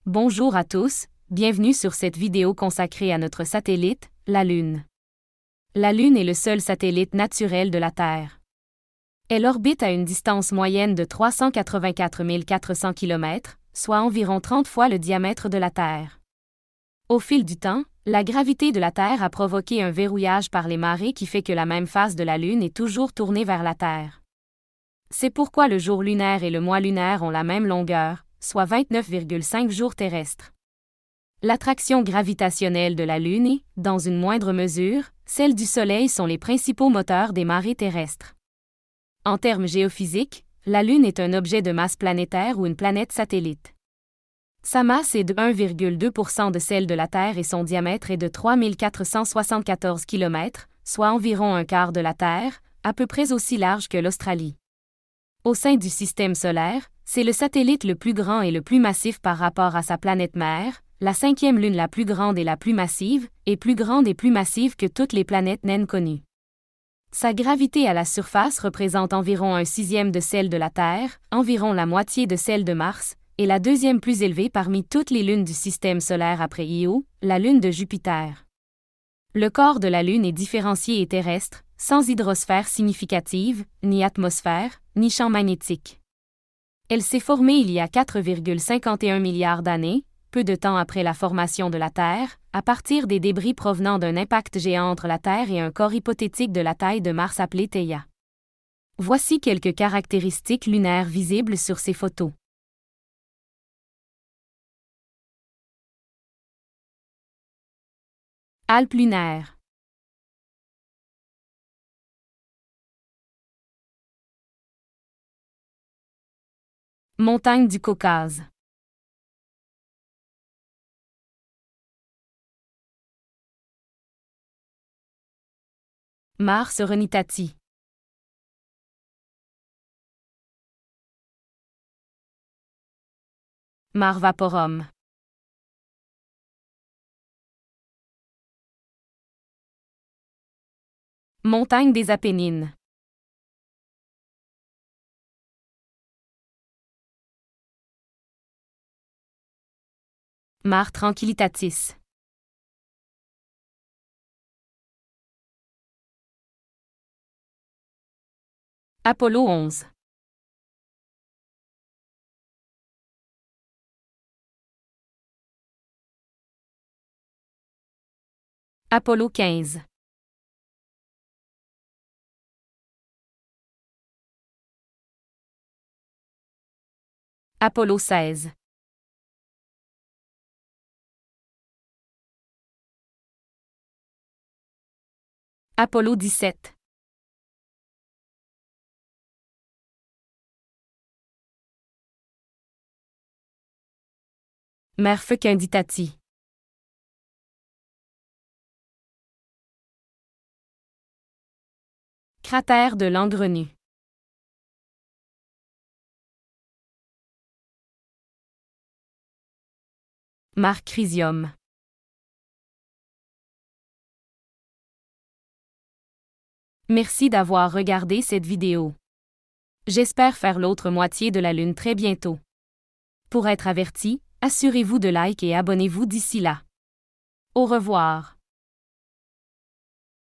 Bonjour à tous, bienvenue sur cette vidéo consacrée à notre satellite, la Lune. La Lune est le seul satellite naturel de la Terre. Elle orbite à une distance moyenne de 384 400 km, soit environ 30 fois le diamètre de la Terre. Au fil du temps, la gravité de la Terre a provoqué un verrouillage par les marées qui fait que la même face de la Lune est toujours tournée vers la Terre. C'est pourquoi le jour lunaire et le mois lunaire ont la même longueur, soit 29,5 jours terrestres. L'attraction gravitationnelle de la Lune et, dans une moindre mesure, celle du Soleil sont les principaux moteurs des marées terrestres. En termes géophysiques, la Lune est un objet de masse planétaire ou une planète satellite. Sa masse est de 1,2% de celle de la Terre et son diamètre est de 3474 km, soit environ un quart de la Terre, à peu près aussi large que l'Australie. Au sein du système solaire, c'est le satellite le plus grand et le plus massif par rapport à sa planète mère, la 5e lune la plus grande et la plus massive, et plus grande et plus massive que toutes les planètes naines connues. Sa gravité à la surface représente environ 1/6 de celle de la Terre, environ la moitié de celle de Mars, et la deuxième plus élevée parmi toutes les lunes du système solaire après Io, la lune de Jupiter. Le corps de la Lune est différencié et terrestre, sans hydrosphère significative, ni atmosphère, ni champ magnétique. Elle s'est formée il y a 4,51 milliards d'années, peu de temps après la formation de la Terre, à partir des débris provenant d'un impact géant entre la Terre et un corps hypothétique de la taille de Mars appelé Theia. Voici quelques caractéristiques lunaires visibles sur ces photos. Alpes lunaires. Montagne du Caucase. Mare Serenitati. Mare Vaporum. Montagne des Apennines. Mare Tranquillitatis. Apollo 11. Apollo 15. Apollo 16. Apollo 17. Mare Fecunditati. Cratère de Langrenu. Mare Crisium. Merci d'avoir regardé cette vidéo. J'espère faire l'autre moitié de la Lune très bientôt. Pour être averti, assurez-vous de like et abonnez-vous d'ici là. Au revoir.